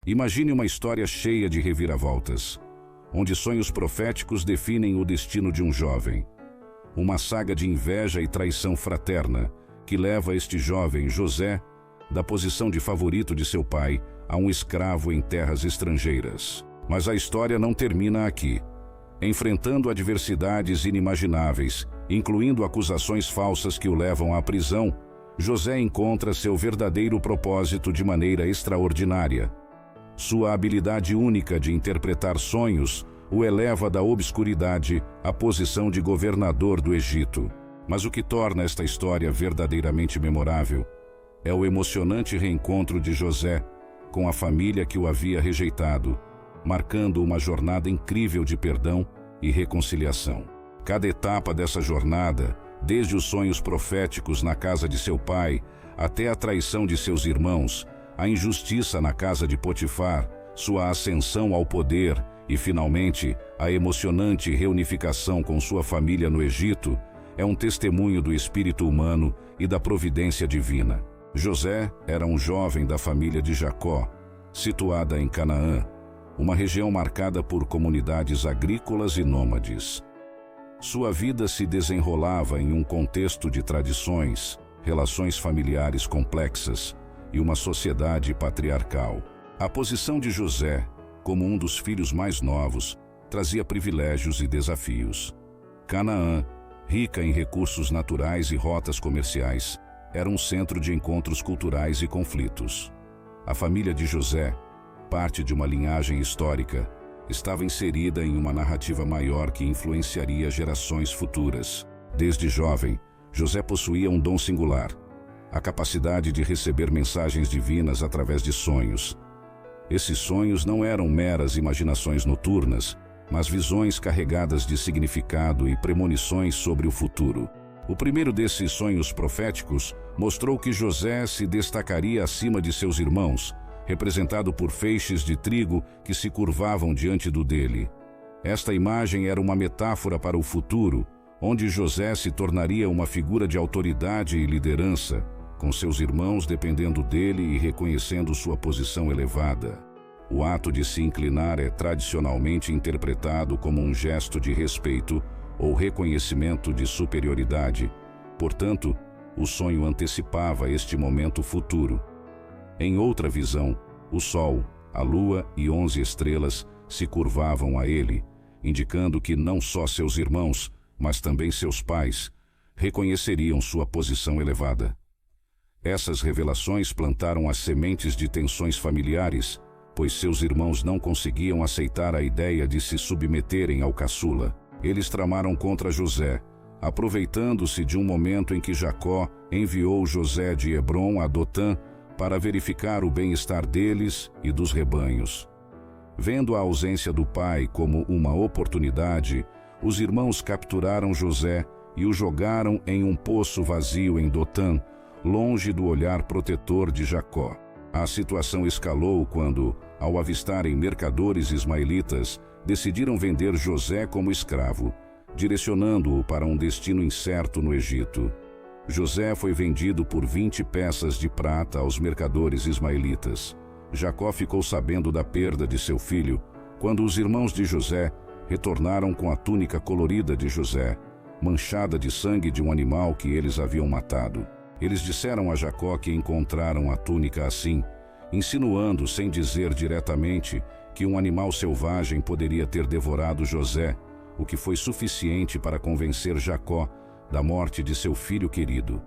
Imagine uma história cheia de reviravoltas, onde sonhos proféticos definem o destino de um jovem. Uma saga de inveja e traição fraterna que leva este jovem, José, da posição de favorito de seu pai a um escravo em terras estrangeiras. Mas a história não termina aqui. Enfrentando adversidades inimagináveis, incluindo acusações falsas que o levam à prisão, José encontra seu verdadeiro propósito de maneira extraordinária. Sua habilidade única de interpretar sonhos o eleva da obscuridade à posição de governador do Egito. Mas o que torna esta história verdadeiramente memorável é o emocionante reencontro de José com a família que o havia rejeitado, marcando uma jornada incrível de perdão e reconciliação. Cada etapa dessa jornada, desde os sonhos proféticos na casa de seu pai, até a traição de seus irmãos, a injustiça na casa de Potifar, sua ascensão ao poder e, finalmente, a emocionante reunificação com sua família no Egito, é um testemunho do espírito humano e da providência divina. José era um jovem da família de Jacó, situada em Canaã, uma região marcada por comunidades agrícolas e nômades. Sua vida se desenrolava em um contexto de tradições, relações familiares complexas e uma sociedade patriarcal. A posição de José, como um dos filhos mais novos, trazia privilégios e desafios. Canaã, rica em recursos naturais e rotas comerciais, era um centro de encontros culturais e conflitos. A família de José, parte de uma linhagem histórica, estava inserida em uma narrativa maior que influenciaria gerações futuras. Desde jovem, José possuía um dom singular, a capacidade de receber mensagens divinas através de sonhos. Esses sonhos não eram meras imaginações noturnas, mas visões carregadas de significado e premonições sobre o futuro. O primeiro desses sonhos proféticos mostrou que José se destacaria acima de seus irmãos, representado por feixes de trigo que se curvavam diante do dele. Esta imagem era uma metáfora para o futuro, onde José se tornaria uma figura de autoridade e liderança, com seus irmãos dependendo dele e reconhecendo sua posição elevada. O ato de se inclinar é tradicionalmente interpretado como um gesto de respeito ou reconhecimento de superioridade. Portanto, o sonho antecipava este momento futuro. Em outra visão, o sol, a lua e 11 estrelas se curvavam a ele, indicando que não só seus irmãos, mas também seus pais, reconheceriam sua posição elevada. Essas revelações plantaram as sementes de tensões familiares, pois seus irmãos não conseguiam aceitar a ideia de se submeterem ao caçula. Eles tramaram contra José, aproveitando-se de um momento em que Jacó enviou José de Hebrom a Dotã para verificar o bem-estar deles e dos rebanhos. Vendo a ausência do pai como uma oportunidade, os irmãos capturaram José e o jogaram em um poço vazio em Dotã, longe do olhar protetor de Jacó. A situação escalou quando, ao avistarem mercadores ismaelitas, decidiram vender José como escravo, direcionando-o para um destino incerto no Egito. José foi vendido por 20 peças de prata aos mercadores ismaelitas. Jacó ficou sabendo da perda de seu filho quando os irmãos de José retornaram com a túnica colorida de José, manchada de sangue de um animal que eles haviam matado. Eles disseram a Jacó que encontraram a túnica assim, insinuando sem dizer diretamente que um animal selvagem poderia ter devorado José, o que foi suficiente para convencer Jacó da morte de seu filho querido.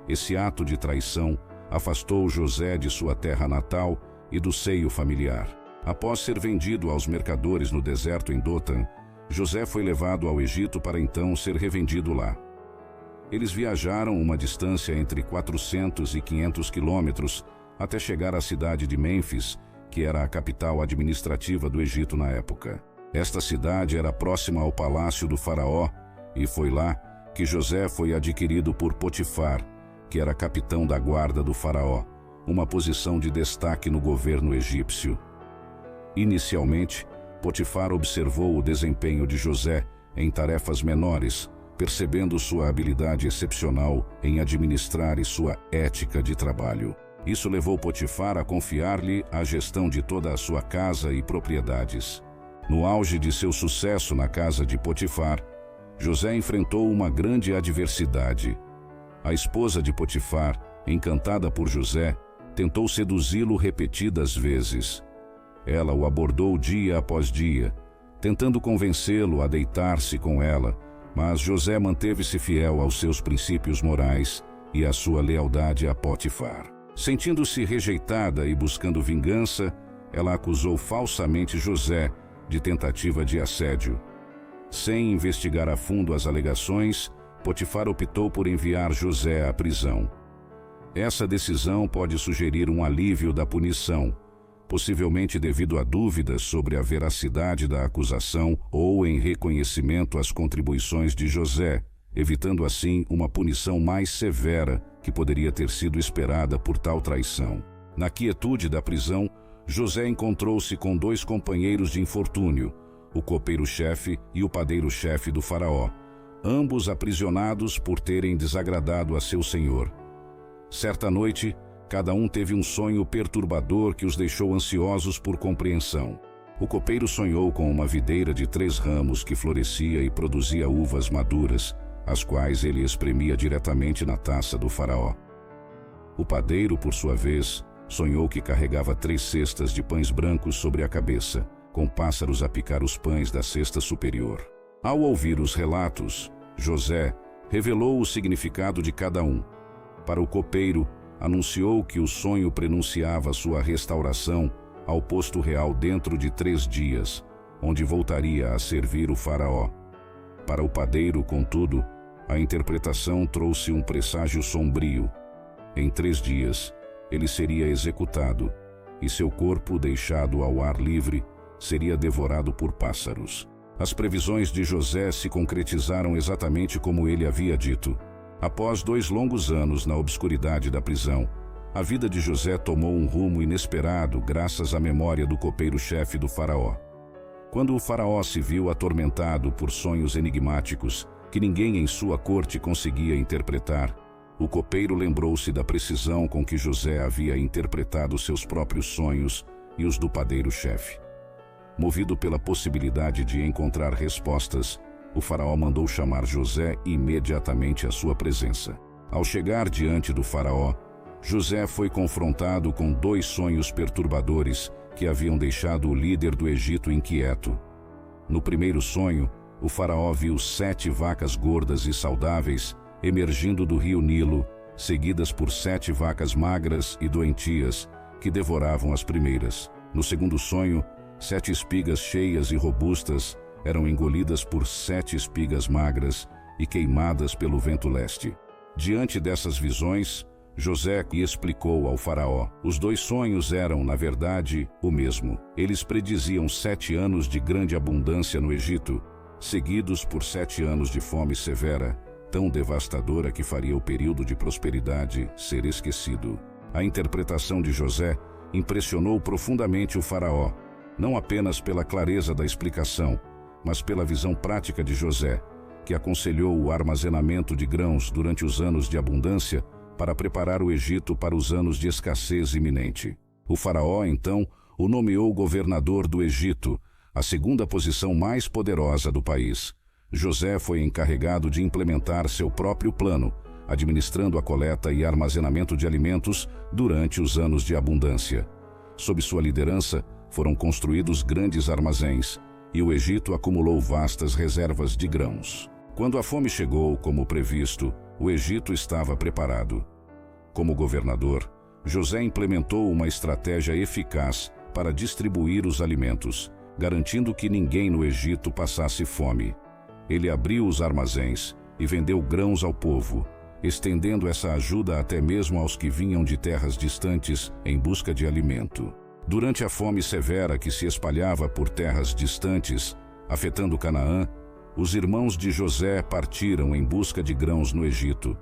Esse ato de traição afastou José de sua terra natal e do seio familiar. Após ser vendido aos mercadores no deserto em Dotã, José foi levado ao Egito para então ser revendido lá. Eles viajaram uma distância entre 400 e 500 quilômetros até chegar à cidade de Mênfis, que era a capital administrativa do Egito na época. Esta cidade era próxima ao palácio do faraó e foi lá que José foi adquirido por Potifar, que era capitão da guarda do faraó, uma posição de destaque no governo egípcio. Inicialmente, Potifar observou o desempenho de José em tarefas menores, percebendo sua habilidade excepcional em administrar e sua ética de trabalho. Isso levou Potifar a confiar-lhe a gestão de toda a sua casa e propriedades. No auge de seu sucesso na casa de Potifar, José enfrentou uma grande adversidade. A esposa de Potifar, encantada por José, tentou seduzi-lo repetidas vezes. Ela o abordou dia após dia, tentando convencê-lo a deitar-se com ela, mas José manteve-se fiel aos seus princípios morais e à sua lealdade a Potifar. Sentindo-se rejeitada e buscando vingança, ela acusou falsamente José de tentativa de assédio. Sem investigar a fundo as alegações, Potifar optou por enviar José à prisão. Essa decisão pode sugerir um alívio da punição, possivelmente devido a dúvidas sobre a veracidade da acusação ou em reconhecimento às contribuições de José, evitando assim uma punição mais severa que poderia ter sido esperada por tal traição. Na quietude da prisão, José encontrou-se com 2 companheiros de infortúnio, o copeiro-chefe e o padeiro-chefe do faraó, ambos aprisionados por terem desagradado a seu senhor. Certa noite, cada um teve um sonho perturbador que os deixou ansiosos por compreensão. O copeiro sonhou com uma videira de 3 ramos que florescia e produzia uvas maduras, as quais ele espremia diretamente na taça do faraó. O padeiro, por sua vez, sonhou que carregava 3 cestas de pães brancos sobre a cabeça, com pássaros a picar os pães da cesta superior. Ao ouvir os relatos, José revelou o significado de cada um. Para o copeiro, anunciou que o sonho prenunciava sua restauração ao posto real dentro de 3 dias, onde voltaria a servir o faraó. Para o padeiro, contudo, a interpretação trouxe um presságio sombrio. Em 3 dias, ele seria executado, e seu corpo, deixado ao ar livre, seria devorado por pássaros. As previsões de José se concretizaram exatamente como ele havia dito. Após 2 longos anos na obscuridade da prisão, a vida de José tomou um rumo inesperado graças à memória do copeiro-chefe do faraó. Quando o faraó se viu atormentado por sonhos enigmáticos que ninguém em sua corte conseguia interpretar, o copeiro lembrou-se da precisão com que José havia interpretado seus próprios sonhos e os do padeiro-chefe. Movido pela possibilidade de encontrar respostas, o faraó mandou chamar José imediatamente à sua presença. Ao chegar diante do faraó, José foi confrontado com 2 sonhos perturbadores que haviam deixado o líder do Egito inquieto. No primeiro sonho, o faraó viu 7 vacas gordas e saudáveis emergindo do rio Nilo, seguidas por 7 vacas magras e doentias que devoravam as primeiras. No segundo sonho, 7 espigas cheias e robustas eram engolidas por 7 espigas magras e queimadas pelo vento leste. Diante dessas visões, José explicou ao faraó. Os 2 sonhos eram, na verdade, o mesmo. Eles prediziam 7 anos de grande abundância no Egito, seguidos por 7 anos de fome severa, tão devastadora que faria o período de prosperidade ser esquecido. A interpretação de José impressionou profundamente o faraó, não apenas pela clareza da explicação, mas pela visão prática de José, que aconselhou o armazenamento de grãos durante os anos de abundância para preparar o Egito para os anos de escassez iminente. O faraó, então, o nomeou governador do Egito, a segunda posição mais poderosa do país. José foi encarregado de implementar seu próprio plano, administrando a coleta e armazenamento de alimentos durante os anos de abundância. Sob sua liderança, foram construídos grandes armazéns, e o Egito acumulou vastas reservas de grãos. Quando a fome chegou, como previsto, o Egito estava preparado. Como governador, José implementou uma estratégia eficaz para distribuir os alimentos, garantindo que ninguém no Egito passasse fome. Ele abriu os armazéns e vendeu grãos ao povo, estendendo essa ajuda até mesmo aos que vinham de terras distantes em busca de alimento. Durante a fome severa que se espalhava por terras distantes, afetando Canaã, os irmãos de José partiram em busca de grãos no Egito.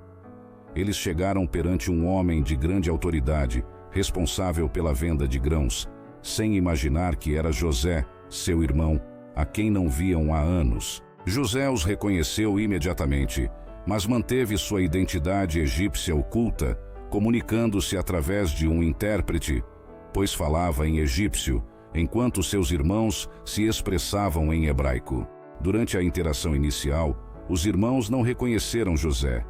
Eles chegaram perante um homem de grande autoridade, responsável pela venda de grãos, sem imaginar que era José, seu irmão, a quem não viam há anos. José os reconheceu imediatamente, mas manteve sua identidade egípcia oculta, comunicando-se através de um intérprete, pois falava em egípcio, enquanto seus irmãos se expressavam em hebraico. Durante a interação inicial, os irmãos não reconheceram José.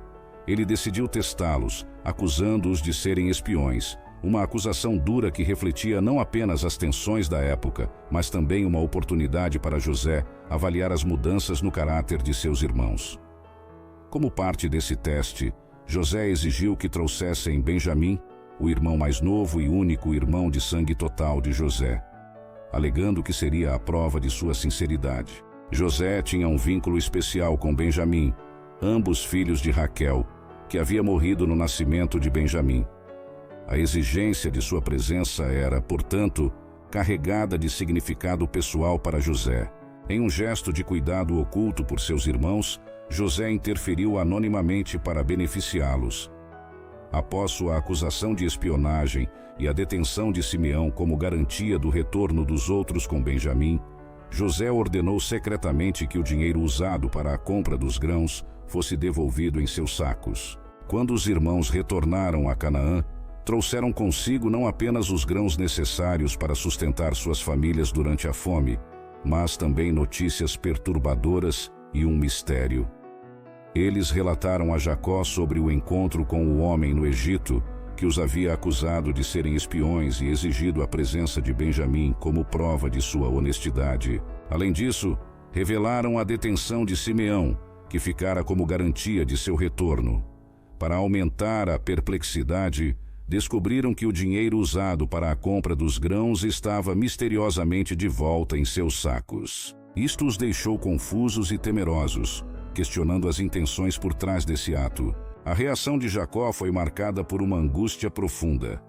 Ele decidiu testá-los, acusando-os de serem espiões, uma acusação dura que refletia não apenas as tensões da época, mas também uma oportunidade para José avaliar as mudanças no caráter de seus irmãos. Como parte desse teste, José exigiu que trouxessem Benjamim, o irmão mais novo e único irmão de sangue total de José, alegando que seria a prova de sua sinceridade. José tinha um vínculo especial com Benjamim, ambos filhos de Raquel, que havia morrido no nascimento de Benjamim. A exigência de sua presença era, portanto, carregada de significado pessoal para José. Em um gesto de cuidado oculto por seus irmãos, José interferiu anonimamente para beneficiá-los. Após sua acusação de espionagem e a detenção de Simeão como garantia do retorno dos outros com Benjamim, José ordenou secretamente que o dinheiro usado para a compra dos grãos fosse devolvido em seus sacos. Quando os irmãos retornaram a Canaã, trouxeram consigo não apenas os grãos necessários para sustentar suas famílias durante a fome, mas também notícias perturbadoras e um mistério. Eles relataram a Jacó sobre o encontro com o homem no Egito, que os havia acusado de serem espiões e exigido a presença de Benjamim como prova de sua honestidade. Além disso, revelaram a detenção de Simeão, que ficara como garantia de seu retorno. Para aumentar a perplexidade, descobriram que o dinheiro usado para a compra dos grãos estava misteriosamente de volta em seus sacos. Isto os deixou confusos e temerosos, questionando as intenções por trás desse ato. A reação de Jacó foi marcada por uma angústia profunda.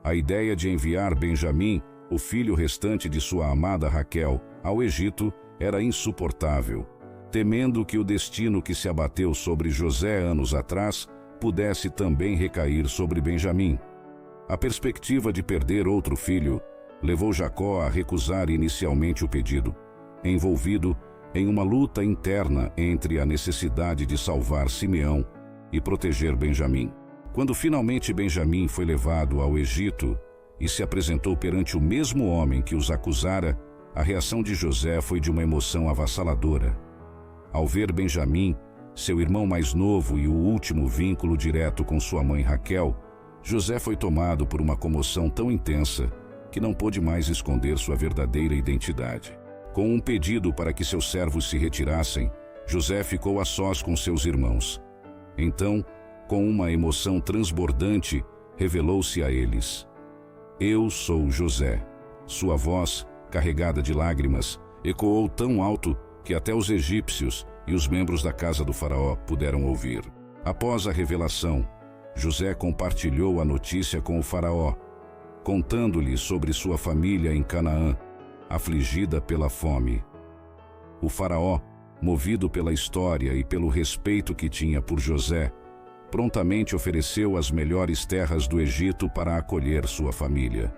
A ideia de enviar Benjamim, o filho restante de sua amada Raquel, ao Egito era insuportável, temendo que o destino que se abateu sobre José anos atrás pudesse também recair sobre Benjamim. A perspectiva de perder outro filho levou Jacó a recusar inicialmente o pedido, envolvido em uma luta interna entre a necessidade de salvar Simeão e proteger Benjamim. Quando finalmente Benjamim foi levado ao Egito e se apresentou perante o mesmo homem que os acusara, a reação de José foi de uma emoção avassaladora. Ao ver Benjamim, seu irmão mais novo e o último vínculo direto com sua mãe Raquel, José foi tomado por uma comoção tão intensa que não pôde mais esconder sua verdadeira identidade. Com um pedido para que seus servos se retirassem, José ficou a sós com seus irmãos. Então, com uma emoção transbordante, revelou-se a eles: "Eu sou José." Sua voz, carregada de lágrimas, ecoou tão alto que até os egípcios e os membros da casa do faraó puderam ouvir. Após a revelação, José compartilhou a notícia com o faraó, contando-lhe sobre sua família em Canaã, afligida pela fome. O faraó, movido pela história e pelo respeito que tinha por José, prontamente ofereceu as melhores terras do Egito para acolher sua família.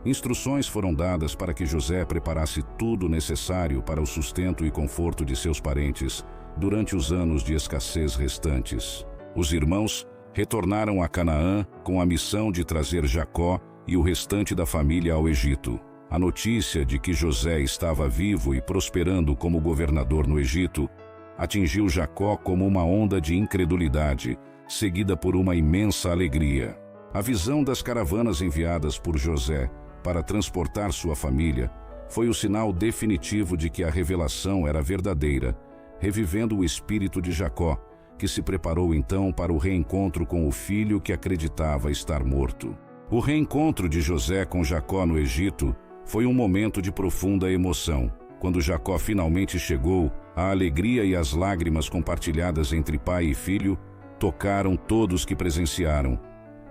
Instruções foram dadas para que José preparasse tudo necessário para o sustento e conforto de seus parentes durante os anos de escassez restantes. Os irmãos retornaram a Canaã com a missão de trazer Jacó e o restante da família ao Egito. A notícia de que José estava vivo e prosperando como governador no Egito atingiu Jacó como uma onda de incredulidade, seguida por uma imensa alegria. A visão das caravanas enviadas por José para transportar sua família foi o sinal definitivo de que a revelação era verdadeira, revivendo o espírito de Jacó, que se preparou então para o reencontro com o filho que acreditava estar morto. O reencontro de José com Jacó no Egito foi um momento de profunda emoção. Quando Jacó finalmente chegou, a alegria e as lágrimas compartilhadas entre pai e filho tocaram todos que presenciaram.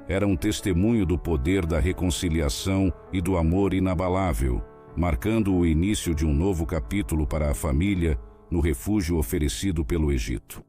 Era um testemunho do poder da reconciliação e do amor inabalável, marcando o início de um novo capítulo para a família no refúgio oferecido pelo Egito.